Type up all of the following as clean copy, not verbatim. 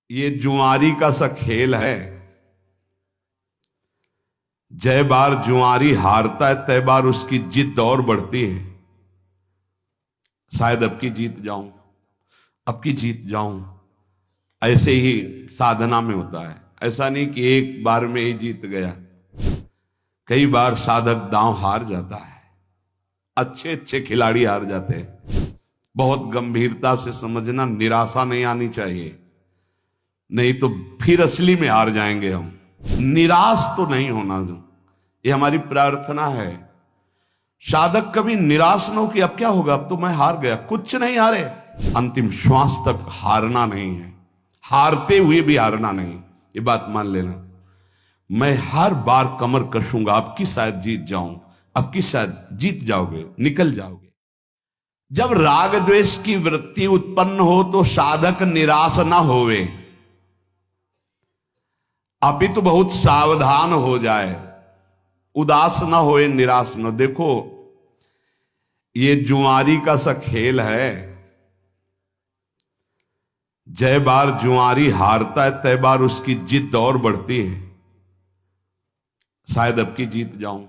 ये जुआरी का सा खेल है। जय बार जुआरी हारता है तय बार उसकी जिद और बढ़ती है। शायद अब की जीत जाऊं, अब की जीत जाऊं। ऐसे ही साधना में होता है। ऐसा नहीं कि एक बार में ही जीत गया, कई बार साधक दांव हार जाता है। अच्छे अच्छे खिलाड़ी हार जाते हैं। बहुत गंभीरता से समझना, निराशा नहीं आनी चाहिए, नहीं तो फिर असली में हार जाएंगे हम। निराश तो नहीं होना, ये हमारी प्रार्थना है। साधक कभी निराश न हो कि अब क्या होगा, अब तो मैं हार गया। कुछ नहीं हारे, अंतिम श्वास तक हारना नहीं है, हारते हुए भी हारना नहीं। ये बात मान लेना। मैं हर बार कमर कसूंगा, अब की शायद जीत जाऊं, अब की शायद जीत जाओगे, निकल जाओगे। जब राग द्वेष की वृत्ति उत्पन्न हो तो साधक निराश ना होवे, अपितु बहुत सावधान हो जाए, उदास ना होए, निराश न। देखो ये जुआरी का सा खेल है। जय बार जुआरी हारता है तय बार उसकी जिद और बढ़ती है। शायद अब की जीत जाऊं,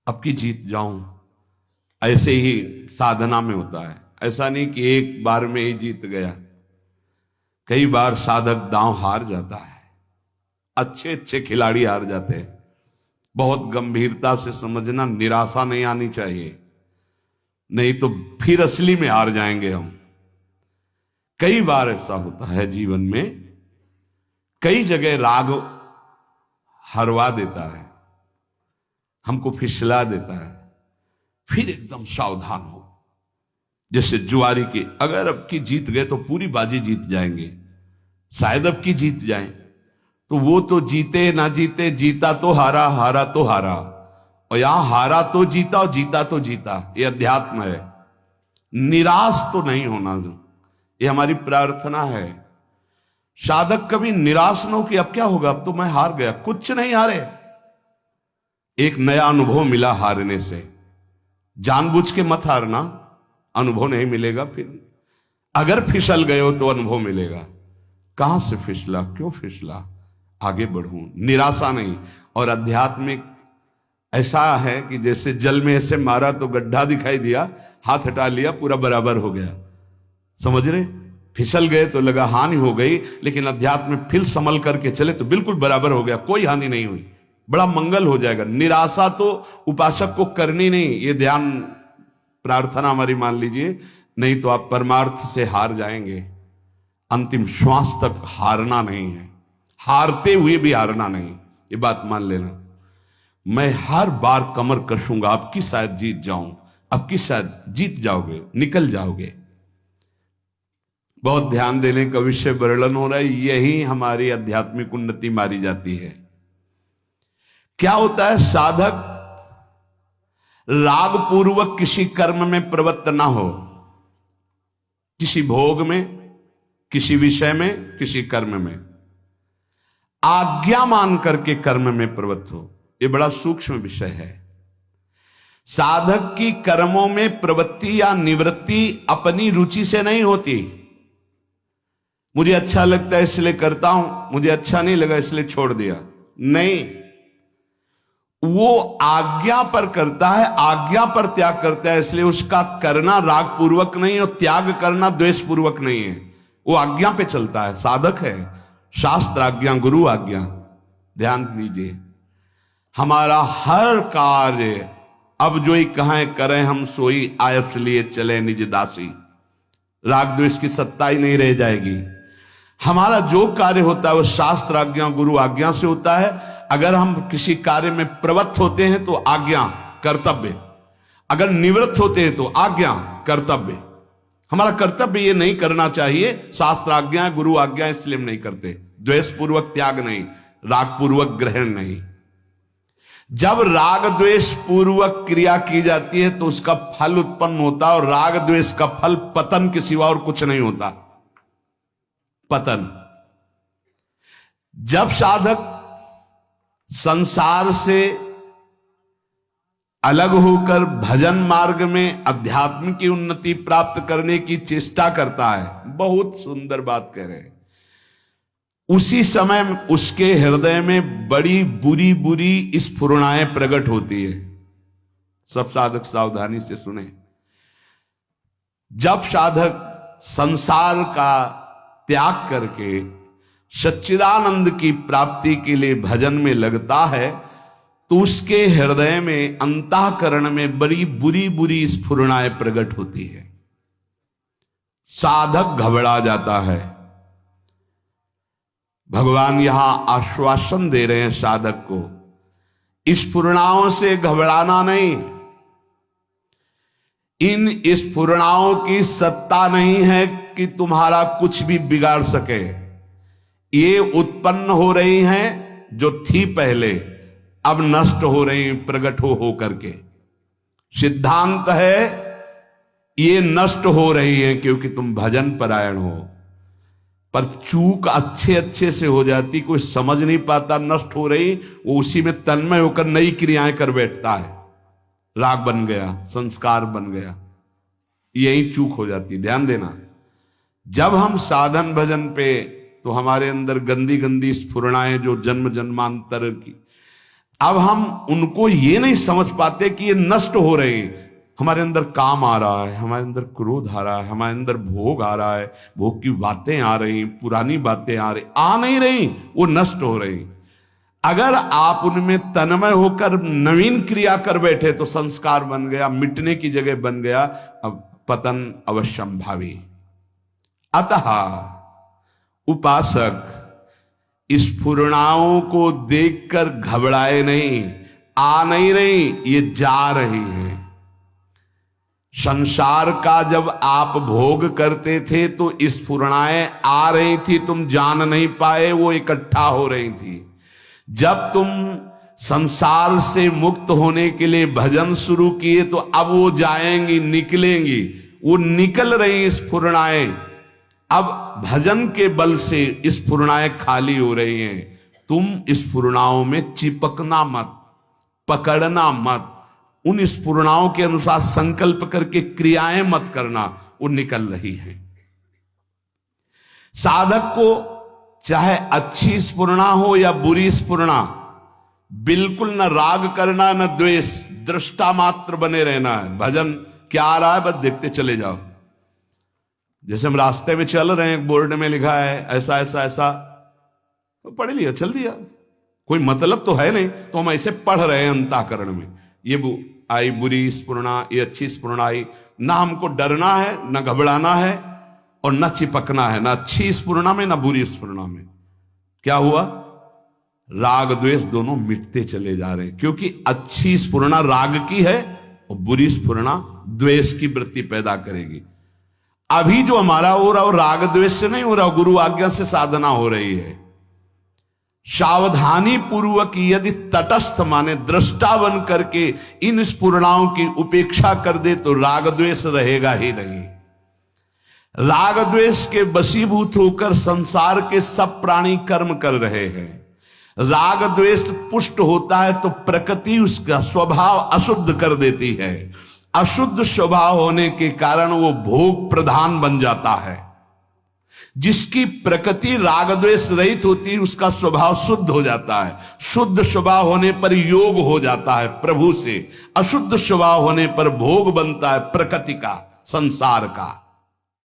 अब की जीत जाऊं। ऐसे ही साधना में होता है। ऐसा नहीं कि एक बार में ही जीत गया, कई बार साधक दांव हार जाता है। अच्छे अच्छे खिलाड़ी हार जाते हैं। बहुत गंभीरता से समझना, निराशा नहीं आनी चाहिए, नहीं तो फिर असली में हार जाएंगे हम। कई बार ऐसा होता है जीवन में, कई जगह राग हरवा देता है, हमको फिसला देता है। फिर एकदम सावधान हो। जैसे जुआरी के, अगर अब की जीत गए तो पूरी बाजी जीत जाएंगे, शायद अब की जीत जाएं, तो वो तो जीते ना जीते, जीता तो हारा, हारा तो हारा। और यहां हारा तो जीता और जीता तो जीता। ये अध्यात्म है। निराश तो नहीं होना, ये हमारी प्रार्थना है। साधक कभी निराश न हो कि अब क्या होगा, अब तो मैं हार गया। कुछ नहीं हारे, एक नया अनुभव मिला हारने से। जानबूझ के मत हारना, अनुभव नहीं मिलेगा। फिर अगर फिसल गए हो तो अनुभव मिलेगा। कहां से फिसला, क्यों फिसला, आगे बढ़ूं, निराशा नहीं। और आध्यात्मिक ऐसा है कि जैसे जल में ऐसे मारा तो गड्ढा दिखाई दिया, हाथ हटा लिया, पूरा बराबर हो गया। समझ रहे, फिसल गए तो लगा हानि हो गई, लेकिन अध्यात्म में फिर संभल करके चले तो बिल्कुल बराबर हो गया, कोई हानि नहीं हुई, बड़ा मंगल हो जाएगा। निराशा तो उपासक को करनी नहीं। ये ध्यान प्रार्थना हमारी मान लीजिए, नहीं तो आप परमार्थ से हार जाएंगे। अंतिम श्वास तक हारना नहीं है, हारते हुए भी हारना नहीं। ये बात मान लेना। मैं हर बार कमर कसूंगा, अब की शायद जीत जाऊं, अब की शायद जीत जाओगे, निकल जाओगे। बहुत ध्यान देने का विषय वर्णन हो रहा है। यही हमारी आध्यात्मिक उन्नति मारी जाती है। क्या होता है, साधक राग पूर्वक किसी कर्म में प्रवृत्त ना हो, किसी भोग में, किसी विषय में, किसी कर्म में आज्ञा मान करके कर्म में प्रवृत्त हो। यह बड़ा सूक्ष्म विषय है। साधक की कर्मों में प्रवृत्ति या निवृत्ति अपनी रुचि से नहीं होती। मुझे अच्छा लगता है इसलिए करता हूं, मुझे अच्छा नहीं लगा इसलिए छोड़ दिया, नहीं। वो आज्ञा पर करता है, आज्ञा पर त्याग करता है, इसलिए उसका करना राग पूर्वक नहीं और त्याग करना द्वेष पूर्वक नहीं है। वो आज्ञा पे चलता है, साधक है। शास्त्र आज्ञा, गुरु आज्ञा। ध्यान दीजिए, हमारा हर कार्य अब जो ही कहें करें हम सोई आयस लिए चले निज दासी। राग द्वेष की सत्ता ही नहीं रह जाएगी। हमारा जो कार्य होता है वो शास्त्र आज्ञा, गुरु आज्ञा से होता है। अगर हम किसी कार्य में प्रवृत्त होते हैं तो आज्ञा, कर्तव्य। अगर निवृत्त होते हैं तो आज्ञा, कर्तव्य। हमारा कर्तव्य ये नहीं करना चाहिए, शास्त्र आज्ञा, गुरु आज्ञा, इसलिए हम नहीं करते। द्वेष पूर्वक त्याग नहीं, राग पूर्वक ग्रहण नहीं। जब राग द्वेष पूर्वक क्रिया की जाती है तो उसका फल उत्पन्न होता है, और राग द्वेष का फल पतन के सिवा और कुछ नहीं होता। पतन। जब साधक संसार से अलग होकर भजन मार्ग में अध्यात्म की उन्नति प्राप्त करने की चेष्टा करता है, बहुत सुंदर बात कह रहे हैं, उसी समय उसके हृदय में बड़ी बुरी बुरी स्फुरणाएं प्रकट होती है। सब साधक सावधानी से सुने। जब साधक संसार का त्याग करके सच्चिदानंद की प्राप्ति के लिए भजन में लगता है तो उसके हृदय में, अंतःकरण में बड़ी बुरी बुरी स्फुरणाएं प्रकट होती है। साधक घबरा जाता है। भगवान यहां आश्वासन दे रहे हैं साधक को, स्फुरणाओं से घबराना नहीं। इन स्फुरणाओं की सत्ता नहीं है कि तुम्हारा कुछ भी बिगाड़ सके। ये उत्पन्न हो रही हैं जो थी पहले, अब नष्ट हो रही प्रकट हो करके। सिद्धांत है ये नष्ट हो रही है क्योंकि तुम भजन परायण हो। पर चूक अच्छे अच्छे से हो जाती, कोई समझ नहीं पाता नष्ट हो रही, वो उसी में तन्मय होकर नई क्रियाएं कर बैठता है। राग बन गया, संस्कार बन गया, यही चूक हो जाती। ध्यान देना, जब हम साधन भजन पे, तो हमारे अंदर गंदी गंदी स्फुरणाएं जो जन्म जन्मांतर की, अब हम उनको ये नहीं समझ पाते कि ये नष्ट हो रही। हमारे अंदर काम आ रहा है, हमारे अंदर क्रोध आ रहा है, हमारे अंदर भोग आ रहा है, भोग की बातें आ रही, पुरानी बातें आ रही, आ नहीं रही, वो नष्ट हो रही। अगर आप उनमें तन्मय होकर नवीन क्रिया कर बैठे तो संस्कार बन गया, मिटने की जगह बन गया, अब पतन अवश्यंभावी। अतः उपासक स्फुरणाओं को देखकर घबराए नहीं, आ नहीं रही, ये जा रही हैं। संसार का जब आप भोग करते थे तो स्फुरणाएं आ रही थी, तुम जान नहीं पाए, वो इकट्ठा हो रही थी। जब तुम संसार से मुक्त होने के लिए भजन शुरू किए तो अब वो जाएंगी, निकलेंगी, वो निकल रही स्फुरणाएं। अब भजन के बल से स्फुरणाएं खाली हो रही हैं। तुम स्फुरणाओं में चिपकना मत, पकड़ना मत, उन स्फुरणाओं के अनुसार संकल्प करके क्रियाएं मत करना, वो निकल रही हैं। साधक को चाहे अच्छी स्फुरणा हो या बुरी स्फुरणा, बिल्कुल न राग करना न द्वेष, दृष्टा मात्र बने रहना है। भजन क्या आ रहा है बस देखते चले जाओ। जैसे हम रास्ते में चल रहे हैं, बोर्ड में लिखा है ऐसा ऐसा ऐसा, तो पढ़ लिया, चल दिया, कोई मतलब तो है नहीं, तो हम ऐसे पढ़ रहे हैं अंतःकरण में। ये आई बुरी स्फुरणा, ये अच्छी स्फुरणा आई, ना हमको डरना है, ना घबराना है, और न चिपकना है, ना अच्छी स्फुरणा में ना बुरी स्फुरणा में। क्या हुआ? राग द्वेष दोनों मिटते चले जा रहे हैं, क्योंकि अच्छी स्फुरणा राग की है और बुरी स्फुरणा द्वेष की वृत्ति पैदा करेगी। अभी जो हमारा हो रहा है वो राग द्वेष से नहीं हो रहा, गुरु आज्ञा से साधना हो रही है। सावधानी पूर्वक यदि तटस्थ माने दृष्टा बन करके इन स्फुरणाओं की उपेक्षा कर दे तो राग द्वेष रहेगा ही नहीं। राग द्वेष के वशीभूत होकर संसार के सब प्राणी कर्म कर रहे हैं। राग द्वेष पुष्ट होता है तो प्रकृति उसका स्वभाव अशुद्ध कर देती है। अशुद्ध स्वभाव होने के कारण वो भोग प्रधान बन जाता है। जिसकी प्रकृति राग द्वेष रहित होती है उसका स्वभाव शुद्ध हो जाता है। शुद्ध स्वभाव होने पर योग हो जाता है प्रभु से, अशुद्ध स्वभाव होने पर भोग बनता है प्रकृति का, संसार का।